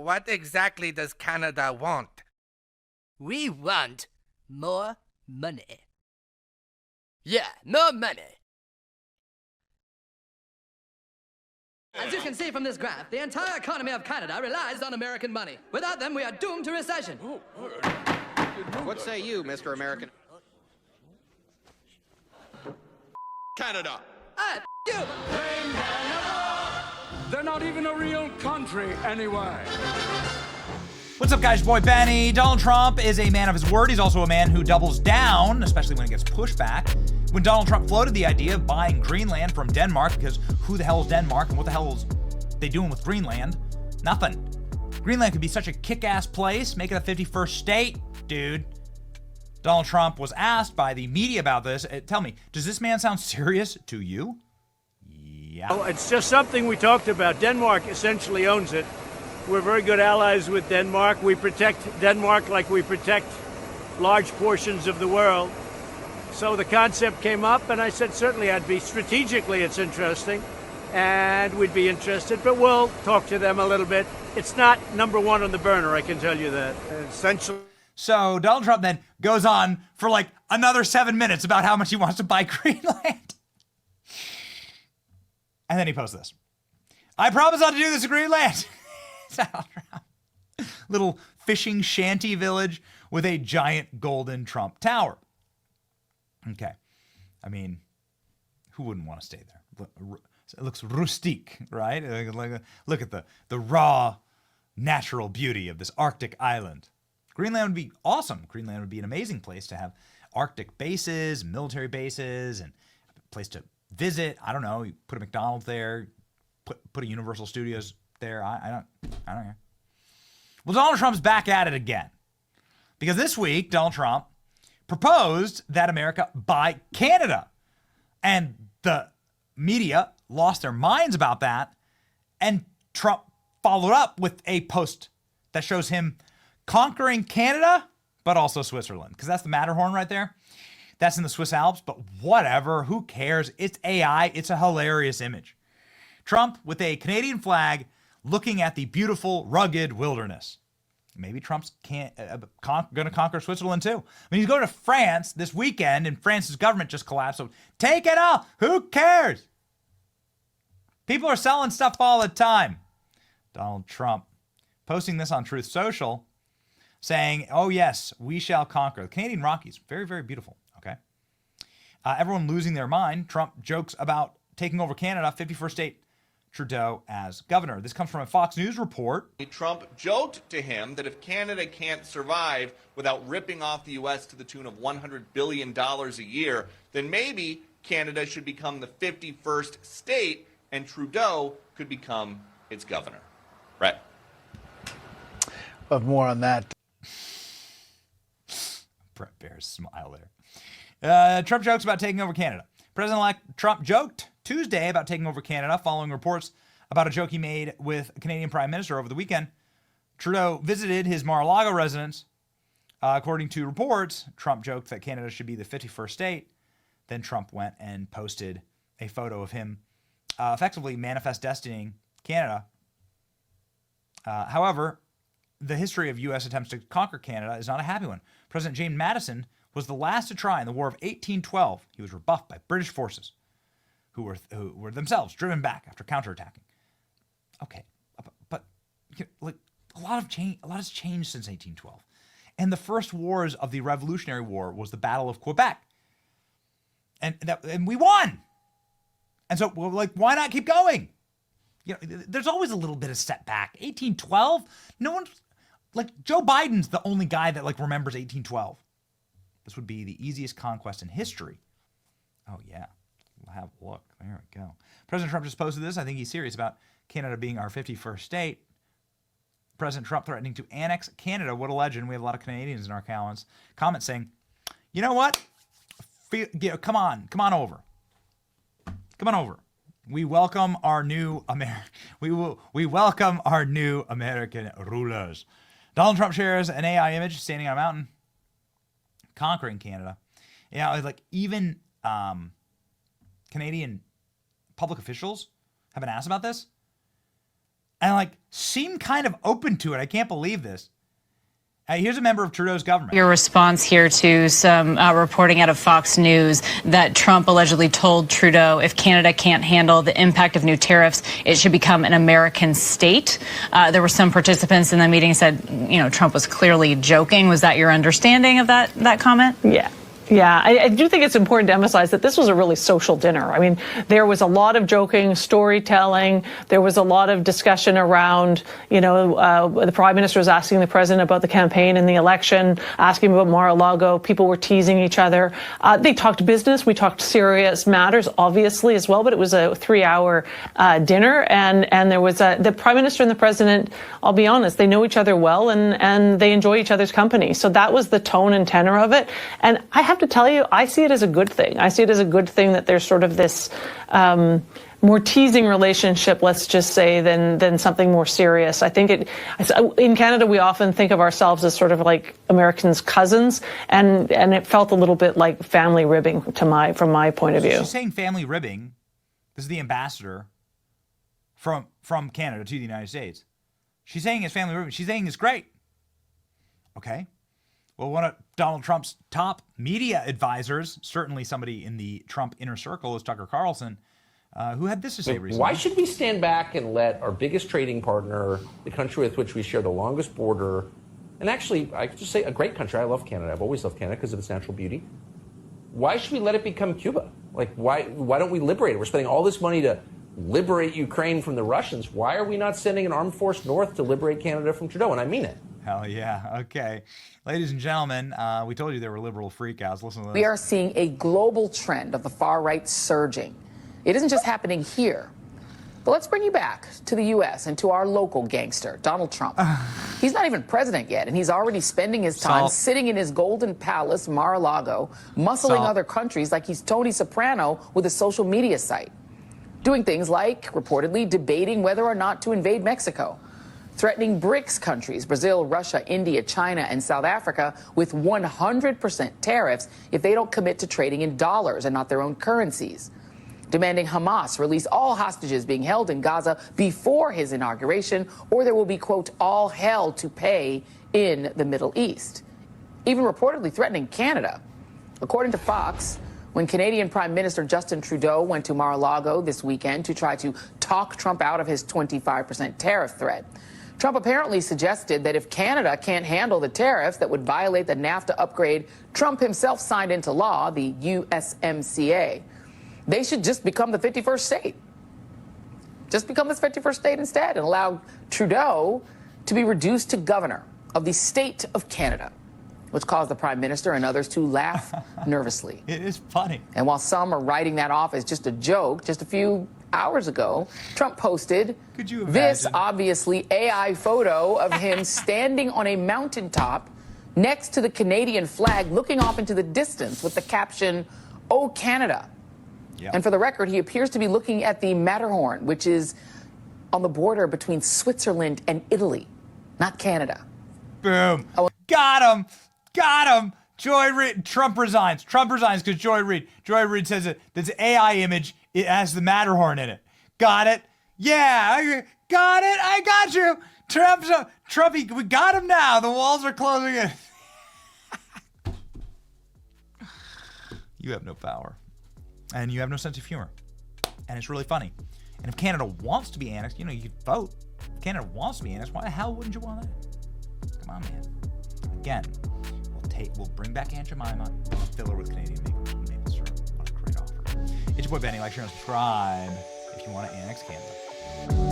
what exactly does Canada want? We want more money. Yeah, more money. As you can see from this graph, the entire economy of Canada relies on American money. Without them, we are doomed to recession. What say you, Mr. American? Canada. You! They're not even a real country anyway. What's up, guys? Your boy Benny. Donald Trump is a man of his word. He's also a man who doubles down, especially when it gets pushback. When Donald Trump floated the idea of buying Greenland from Denmark, because who the hell is Denmark and what the hell is they doing with Greenland? Nothing. Greenland could be such a kick-ass place. Make it a 51st state, dude. Donald Trump was asked by the media about this. Tell me, does this man sound serious to you? Yeah. Oh, it's just something we talked about. Denmark essentially owns it. We're very good allies with Denmark. We protect Denmark like we protect large portions of the world. So the concept came up, and I said certainly I'd be strategically it's interesting, and we'd be interested, but we'll talk to them a little bit. It's not number one on the burner, I can tell you that. Essentially. So Donald Trump then goes on for like another 7 minutes about how much he wants to buy Greenland. And then he posts this. I promise not to do this to Greenland. Donald Trump. Little fishing shanty village with a giant golden Trump tower. Okay. I mean, who wouldn't want to stay there? It looks rustique, right? Look at the raw natural beauty of this Arctic island. Greenland would be awesome. Greenland would be an amazing place to have Arctic bases, military bases, and a place to visit. I don't know. You put a McDonald's there, put a Universal Studios there. I don't know. Well, Donald Trump's back at it again. Because this week, Donald Trump proposed that America buy Canada. And the media lost their minds about that. And Trump followed up with a post that shows him conquering Canada, but also Switzerland. Because that's the Matterhorn right there. That's in the Swiss Alps, but whatever. Who cares? It's AI. It's a hilarious image. Trump with a Canadian flag looking at the beautiful, rugged wilderness. Maybe Trump's going to conquer Switzerland too. I mean, he's going to France this weekend, and France's government just collapsed. So take it all. Who cares? People are selling stuff all the time. Donald Trump posting this on Truth Social, saying, "Oh yes, we shall conquer the Canadian Rockies. Very, very beautiful." Okay. Everyone losing their mind. Trump jokes about taking over Canada, 51st state. Trudeau as governor. This comes from a Fox News report. Trump joked to him that if Canada can't survive without ripping off the U.S. to the tune of $100 billion a year, then maybe Canada should become the 51st state and Trudeau could become its governor. Right. But more on that. Brett Baer's smile there. Trump jokes about taking over Canada. President-elect Trump joked Tuesday about taking over Canada following reports about a joke he made with a Canadian Prime Minister over the weekend. Trudeau visited his Mar-a-Lago residence. According to reports, Trump joked that Canada should be the 51st state. Then Trump went and posted a photo of him effectively manifest destinying Canada. However, the history of U.S. attempts to conquer Canada is not a happy one. President James Madison was the last to try in the War of 1812. He was rebuffed by British forces who were themselves driven back after counterattacking. Okay, but like a lot has changed since 1812. And the first wars of the Revolutionary War was the Battle of Quebec. And we won. And so, well, like, why not keep going? You know, there's always a little bit of setback. 1812, no one's like Joe Biden's the only guy that like remembers 1812. This would be the easiest conquest in history. Oh yeah, we'll have a look. There we go. President Trump just posted this. I think he's serious about Canada being our 51st state. President Trump threatening to annex Canada. What a legend. We have a lot of Canadians in our comments saying, you know what? Come on over. Come on over. We welcome our new we welcome our new American rulers. Donald Trump shares an AI image standing on a mountain, conquering Canada. Yeah, like even Canadian public officials have been asked about this. and like seem kind of open to it. I can't believe this. Here's a member of Trudeau's government. Your response here to some reporting out of Fox News that Trump allegedly told Trudeau if Canada can't handle the impact of new tariffs, it should become an American state. There were some participants in the meeting said, Trump was clearly joking. Was that your understanding of that comment? Yeah. Yeah, I do think it's important to emphasize that this was a really social dinner. I mean, there was a lot of joking, storytelling. There was a lot of discussion around, the prime minister was asking the president about the campaign and the election, asking about Mar-a-Lago. People were teasing each other. They talked business. We talked serious matters, obviously, as well. But it was a 3-hour dinner. And there was the prime minister and the president, I'll be honest, they know each other well and they enjoy each other's company. So that was the tone and tenor of it. And I have to tell you, I see it as a good thing. I see it as a good thing that there's sort of this more teasing relationship, let's just say, than something more serious. I think in Canada, we often think of ourselves as sort of like Americans' cousins, and it felt a little bit like family ribbing from my point of view. She's saying family ribbing. This is the ambassador from Canada to the United States. She's saying it's family ribbing. She's saying it's great. Okay. Well, one of Donald Trump's top media advisors, certainly somebody in the Trump inner circle, is Tucker Carlson, who had this to say recently. Why should we stand back and let our biggest trading partner, the country with which we share the longest border, and actually, I could just say a great country. I love Canada. I've always loved Canada because of its natural beauty. Why should we let it become Cuba? Like, why don't we liberate it? We're spending all this money to liberate Ukraine from the Russians. Why are we not sending an armed force north to liberate Canada from Trudeau? And I mean it. Hell yeah. Okay. Ladies and gentlemen, we told you there were liberal freakouts. Listen to this. We are seeing a global trend of the far right surging. It isn't just happening here. But let's bring you back to the U.S. and to our local gangster, Donald Trump. He's not even president yet, and he's already spending his time sitting in his golden palace, Mar-a-Lago, muscling other countries like he's Tony Soprano with a social media site. Doing things like, reportedly, debating whether or not to invade Mexico. Threatening BRICS countries, Brazil, Russia, India, China, and South Africa, with 100% tariffs if they don't commit to trading in dollars and not their own currencies. Demanding Hamas release all hostages being held in Gaza before his inauguration, or there will be, quote, all hell to pay in the Middle East. Even reportedly threatening Canada. According to Fox, when Canadian Prime Minister Justin Trudeau went to Mar-a-Lago this weekend to try to talk Trump out of his 25% tariff threat, Trump apparently suggested that if Canada can't handle the tariffs that would violate the NAFTA upgrade Trump himself signed into law, the USMCA, they should just become the 51st state. Just become the 51st state instead and allow Trudeau to be reduced to governor of the state of Canada, which caused the prime minister and others to laugh nervously. It is funny. And while some are writing that off as just a joke, just a few hours ago, Trump posted this obviously AI photo of him standing on a mountaintop next to the Canadian flag, looking off into the distance with the caption, "Oh, Canada." Yep. And for the record, he appears to be looking at the Matterhorn, which is on the border between Switzerland and Italy, not Canada. Boom. Got him. Got him. Joy Reid. Trump resigns. Trump resigns because Joy Reid. Joy Reid says that this AI image, it has the Matterhorn in it. Got it? Yeah. Got it. I got you. Trumpy, we got him now. The walls are closing in. You have no power. And you have no sense of humor. And it's really funny. And if Canada wants to be annexed, you could vote. If Canada wants to be annexed, why the hell wouldn't you want that? Come on, man. Again, we'll bring back Aunt Jemima, fill her with Canadian maple syrup. What a great offer. It's your boy Benny. Like, share, and subscribe if you want to annex Canada.